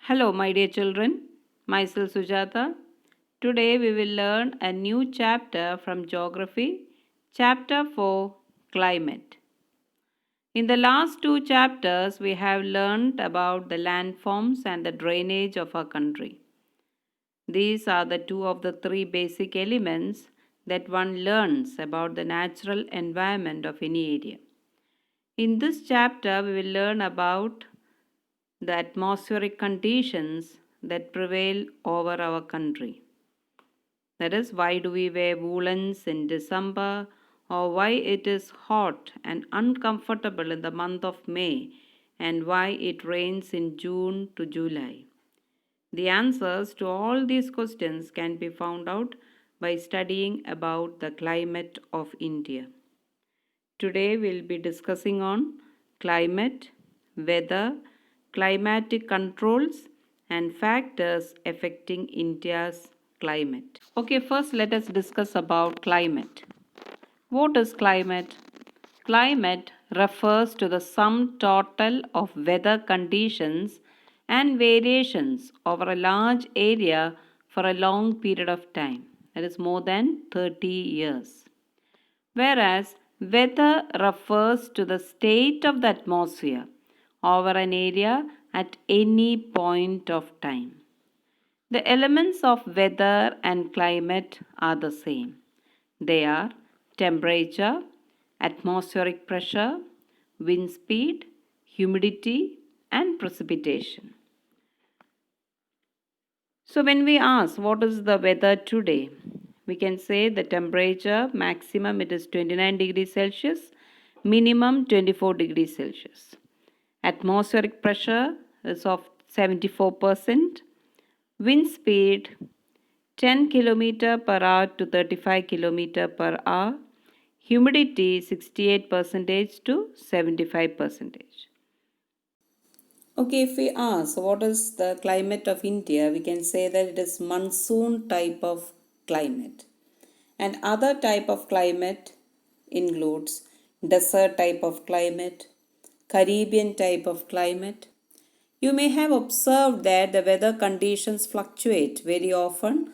Hello, my dear children. Myself Sujata. Today we will learn a new chapter from Geography, Chapter 4 Climate. In the last two chapters, we have learned about the landforms and the drainage of our country. These are the two of the three basic elements that one learns about the natural environment of any area. In this chapter, we will learn about the atmospheric conditions that prevail over our country. That is, why do we wear woolens in December, or why it is hot and uncomfortable in the month of May, and why it rains in June to July. The answers to all these questions can be found out by studying about the climate of India. Today we'll be discussing on climate, weather, climatic controls and factors affecting India's climate. Okay, first let us discuss about climate. What is climate? Climate refers to the sum total of weather conditions and variations over a large area for a long period of time, that is more than 30 years. Whereas weather refers to the state of the atmosphere over an area at any point of time. The elements of weather and climate are the same. They are temperature, atmospheric pressure, wind speed, humidity, and precipitation. So, when we ask what is the weather today, we can say the temperature maximum it is 29 degrees Celsius, minimum 24 degrees Celsius. Atmospheric pressure is of 74%, wind speed 10 km per hour to 35 km per hour, humidity 68% to 75%. Okay, if we ask what is the climate of India, we can say that it is monsoon type of climate. And other type of climate includes desert type of climate, Caribbean type of climate. You may have observed that the weather conditions fluctuate very often,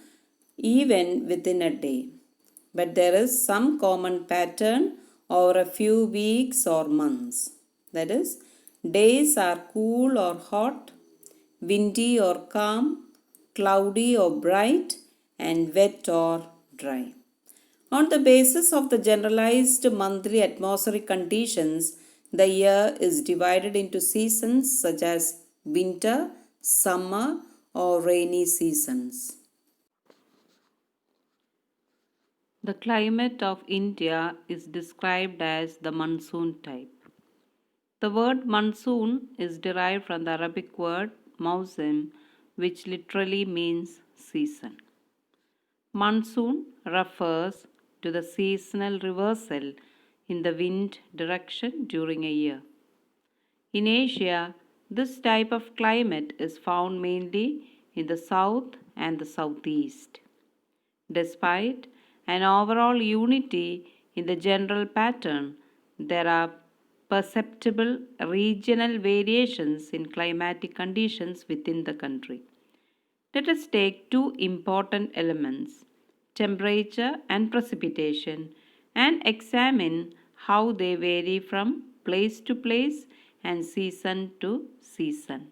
even within a day. But there is some common pattern over a few weeks or months. That is, days are cool or hot, windy or calm, cloudy or bright, and wet or dry. On the basis of the generalized monthly atmospheric conditions, the year is divided into seasons such as winter, summer, or rainy seasons. The climate of India is described as the monsoon type. The word monsoon is derived from the Arabic word mausim, which literally means season. Monsoon refers to the seasonal reversal in the wind direction during a year. In Asia, this type of climate is found mainly in the south and the southeast. Despite an overall unity in the general pattern, there are perceptible regional variations in climatic conditions within the country. Let us take two important elements, temperature and precipitation, and examine how they vary from place to place and season to season.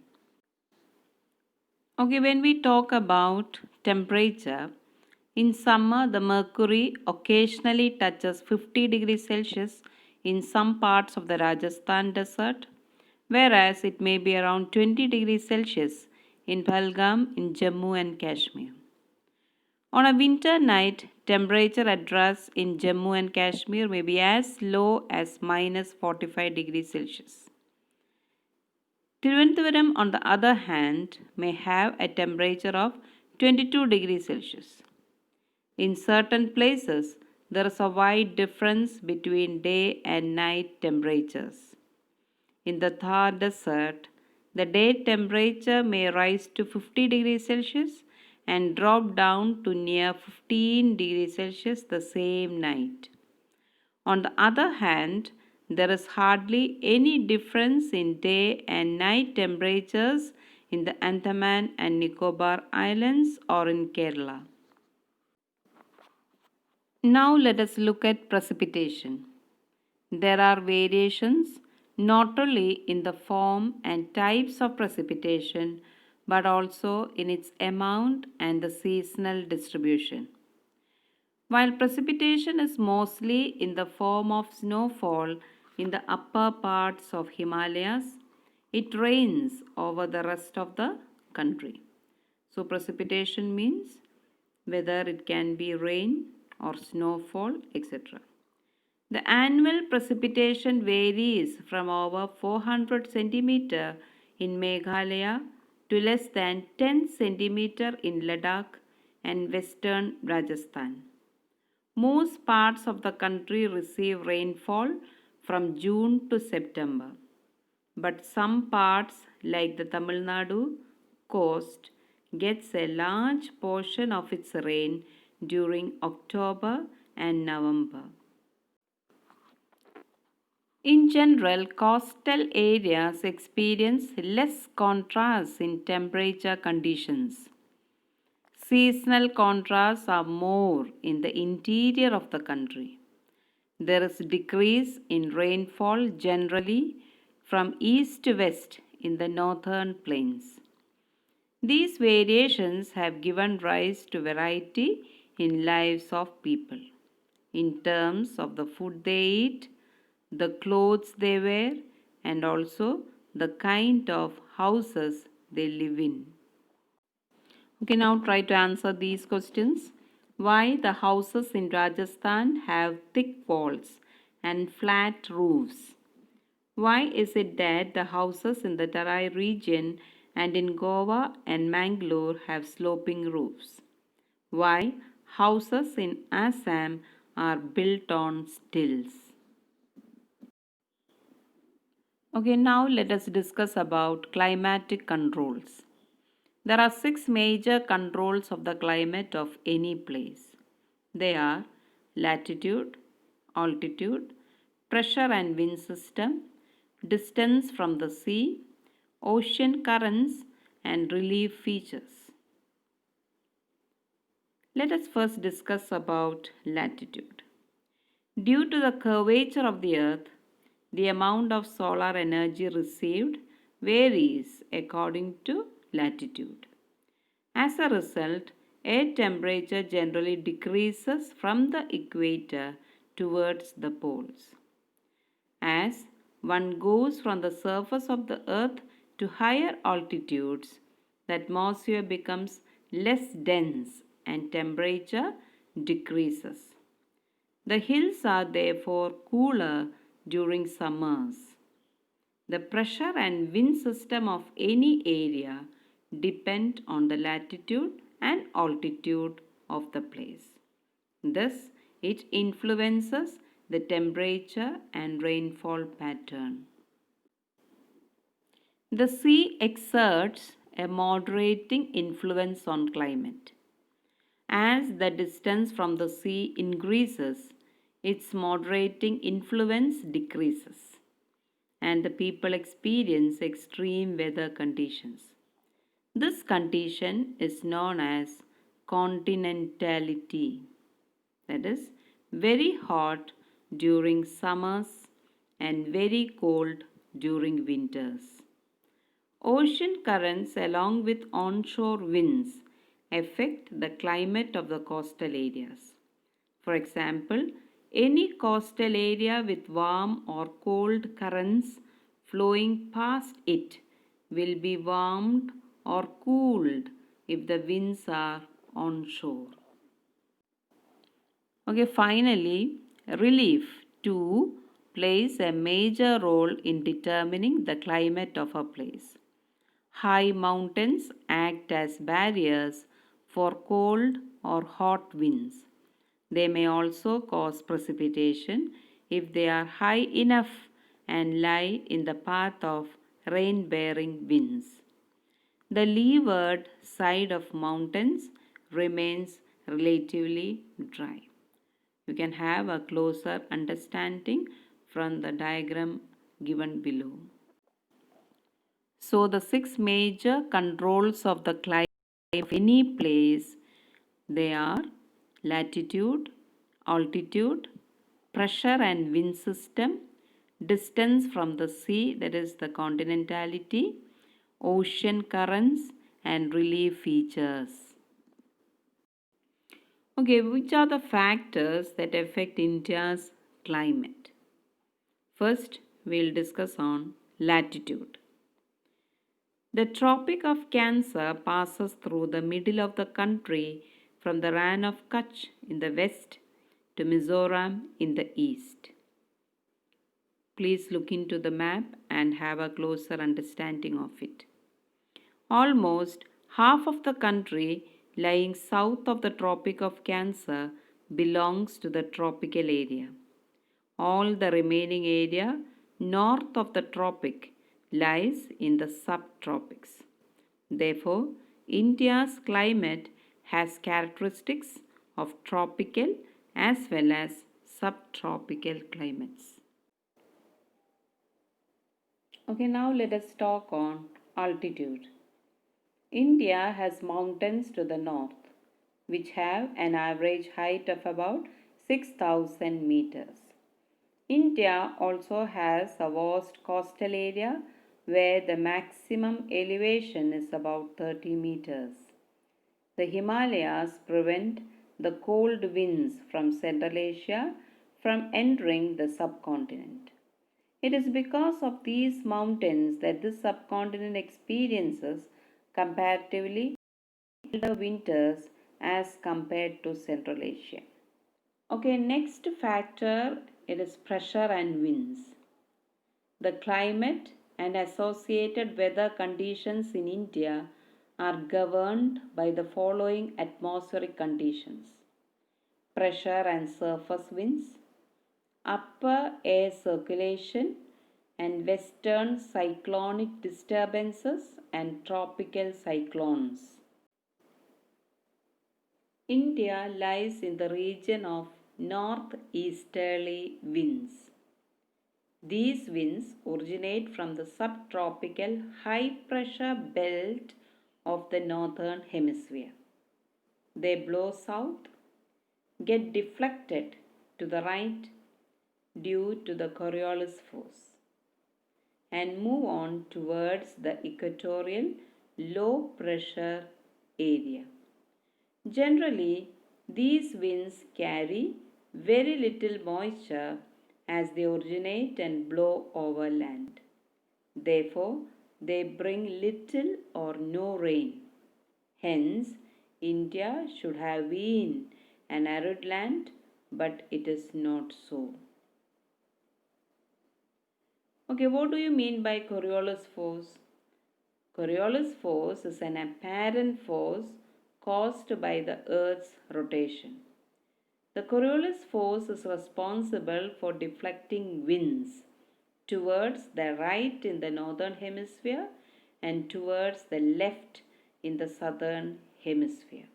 Okay, when we talk about temperature, in summer the mercury occasionally touches 50 degrees Celsius in some parts of the Rajasthan desert, whereas it may be around 20 degrees Celsius in Pahalgam in Jammu and Kashmir. On a winter night, temperature address in Jammu and Kashmir may be as low as minus 45 degrees Celsius. Thiruvananthapuram, on the other hand, may have a temperature of 22 degrees Celsius. In certain places, there is a wide difference between day and night temperatures. In the Thar Desert, the day temperature may rise to 50 degrees Celsius and drop down to near 15 degrees Celsius the same night. On the other hand, there is hardly any difference in day and night temperatures in the Andaman and Nicobar Islands or in Kerala. Now let us look at precipitation. There are variations not only in the form and types of precipitation but also in its amount and the seasonal distribution. While precipitation is mostly in the form of snowfall in the upper parts of Himalayas, it rains over the rest of the country. So precipitation means whether it can be rain or snowfall, etc. The annual precipitation varies from over 400 cm in Meghalaya to less than 10 cm in Ladakh and western Rajasthan. Most parts of the country receive rainfall from June to September, but some parts like the Tamil Nadu coast gets a large portion of its rain during October and November. In general, coastal areas experience less contrast in temperature conditions. Seasonal contrasts are more in the interior of the country. There is decrease in rainfall generally from east to west in the northern plains. These variations have given rise to variety in lives of people in terms of the food they eat, the clothes they wear, and also the kind of houses they live in. Okay, now try to answer these questions. Why the houses in Rajasthan have thick walls and flat roofs? Why is it that the houses in the Tarai region and in Goa and Mangalore have sloping roofs? Why houses in Assam are built on stilts? Okay, now let us discuss about climatic controls. There are 6 major controls of the climate of any place. They are latitude, altitude, pressure and wind system, distance from the sea, ocean currents, and relief features. Let us first discuss about latitude. Due to the curvature of the earth, the amount of solar energy received varies according to latitude. As a result, air temperature generally decreases from the equator towards the poles. As one goes from the surface of the earth to higher altitudes, the atmosphere becomes less dense and temperature decreases. The hills are therefore cooler during summers. The pressure and wind system of any area depend on the latitude and altitude of the place. Thus, it influences the temperature and rainfall pattern. The sea exerts a moderating influence on climate. As the distance from the sea increases, its moderating influence decreases, and the people experience extreme weather conditions. This condition is known as continentality, that is, very hot during summers and very cold during winters. Ocean currents, along with onshore winds, affect the climate of the coastal areas. For example, any coastal area with warm or cold currents flowing past it will be warmed or cooled if the winds are onshore. Okay, finally, relief too plays a major role in determining the climate of a place. High mountains act as barriers for cold or hot winds. They may also cause precipitation if they are high enough and lie in the path of rain bearing winds. The leeward side of mountains remains relatively dry. You can have a closer understanding from the diagram given below. So the six major controls of the climate of any place, they are latitude, altitude, pressure and wind system, distance from the sea, that is the continentality, ocean currents and relief features. Okay, which are the factors that affect India's climate? First, we'll discuss on latitude. The Tropic of Cancer passes through the middle of the country from the Rann of Kutch in the west to Mizoram in the east. Please look into the map and have a closer understanding of it. Almost half of the country lying south of the Tropic of Cancer belongs to the tropical area. All the remaining area north of the tropic lies in the subtropics. Therefore, India's climate has characteristics of tropical as well as subtropical climates. Okay, now let us talk on altitude. India has mountains to the north, which have an average height of about 6,000 meters. India also has a vast coastal area where the maximum elevation is about 30 meters. The Himalayas prevent the cold winds from Central Asia from entering the subcontinent. It is because of these mountains that this subcontinent experiences comparatively milder winters as compared to Central Asia. Okay, next factor, it is pressure and winds. The climate and associated weather conditions in India are governed by the following atmospheric conditions: pressure and surface winds, upper air circulation, and western cyclonic disturbances and tropical cyclones. India lies in the region of northeasterly winds. These winds originate from the subtropical high pressure belt of the northern hemisphere. They blow south, get deflected to the right due to the Coriolis force, and move on towards the equatorial low pressure area. Generally, these winds carry very little moisture as they originate and blow over land. Therefore, they bring little or no rain. Hence, India should have been an arid land, but it is not so. Okay, what do you mean by Coriolis force? Coriolis force is an apparent force caused by the Earth's rotation. The Coriolis force is responsible for deflecting winds towards the right in the northern hemisphere and towards the left in the southern hemisphere.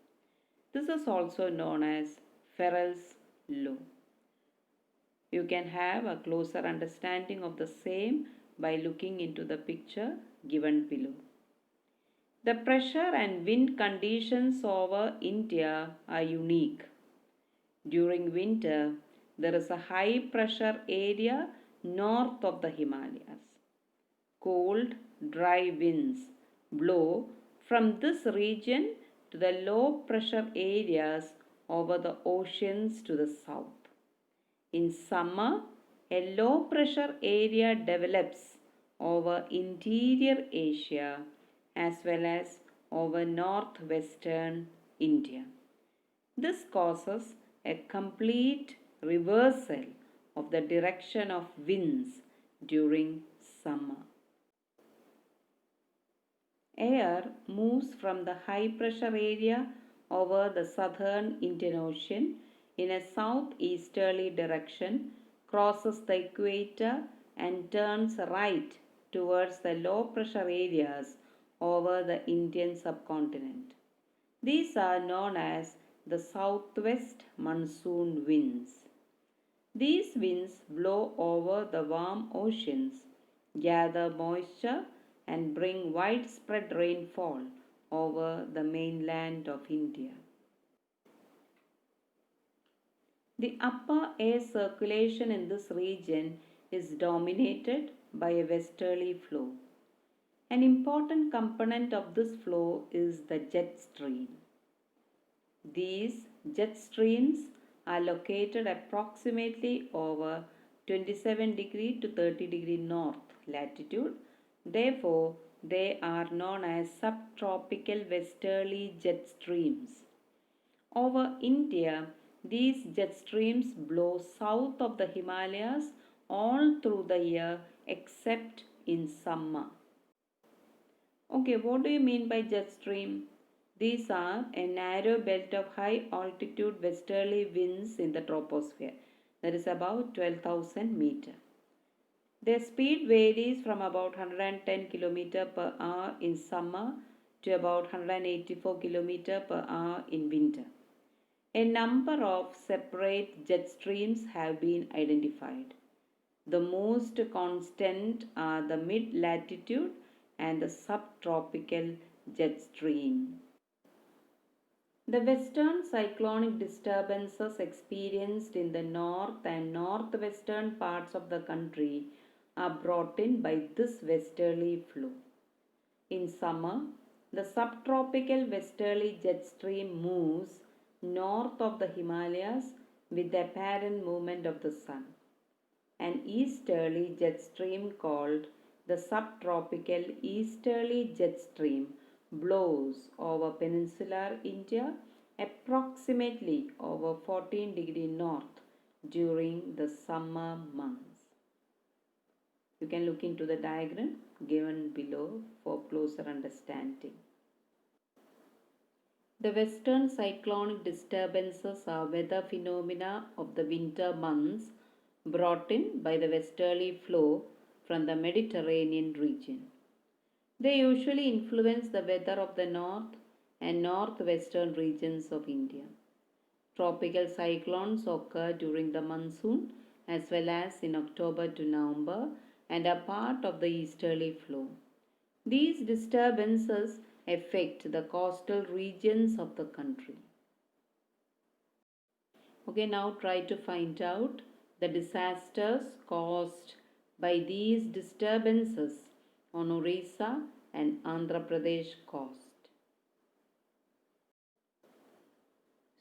This is also known as Ferrel's law. You can have a closer understanding of the same by looking into the picture given below. The pressure and wind conditions over India are unique. During winter, there is a high pressure area north of the Himalayas. Cold, dry winds blow from this region to the low pressure areas over the oceans to the south. In summer, a low pressure area develops over interior Asia as well as over northwestern India. This causes a complete reversal of the direction of winds during summer. Air moves from the high pressure area over the southern Indian Ocean in a southeasterly direction, crosses the equator, and turns right towards the low pressure areas over the Indian subcontinent. These are known as the southwest monsoon winds. These winds blow over the warm oceans, gather moisture, and bring widespread rainfall over the mainland of India. The upper air circulation in this region is dominated by a westerly flow. An important component of this flow is the jet stream. These jet streams are located approximately over 27 degree to 30 degree north latitude. Therefore, they are known as subtropical westerly jet streams. Over India, these jet streams blow south of the Himalayas all through the year except in summer. Okay, what do you mean by jet stream? These are a narrow belt of high altitude westerly winds in the troposphere, that is about 12,000 meters. Their speed varies from about 110 km per hour in summer to about 184 km per hour in winter. A number of separate jet streams have been identified. The most constant are the mid-latitude and the subtropical jet stream. The western cyclonic disturbances experienced in the north and northwestern parts of the country are brought in by this westerly flow. In summer, the subtropical westerly jet stream moves north of the Himalayas with the apparent movement of the sun. An easterly jet stream called the subtropical easterly jet stream blows over peninsular India approximately over 14 degree north during the summer months. You can look into the diagram given below for closer understanding. The western cyclonic disturbances are weather phenomena of the winter months brought in by the westerly flow from the Mediterranean region. They usually influence the weather of the north and northwestern regions of India. Tropical cyclones occur during the monsoon as well as in October to November and are part of the easterly flow. These disturbances affect the coastal regions of the country. Okay, now try to find out the disasters caused by these disturbances on Orissa and Andhra Pradesh coast.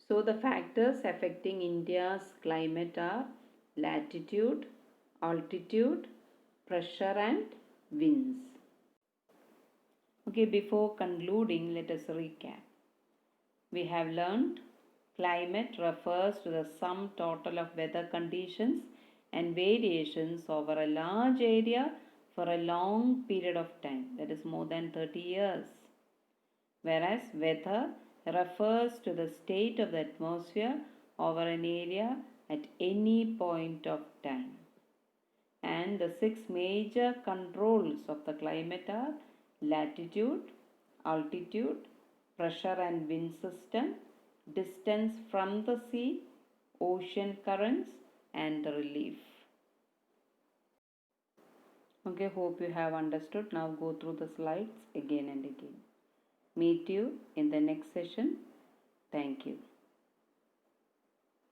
So the factors affecting India's climate are latitude, altitude, pressure and winds. Okay, before concluding, let us recap. We have learned climate refers to the sum total of weather conditions and variations over a large area for a long period of time, that is more than 30 years. Whereas weather refers to the state of the atmosphere over an area at any point of time. And the six major controls of the climate are latitude, altitude, pressure and wind system, distance from the sea, ocean currents and relief. Okay, hope you have understood. Now go through the slides again and again. Meet you in the next session. Thank you.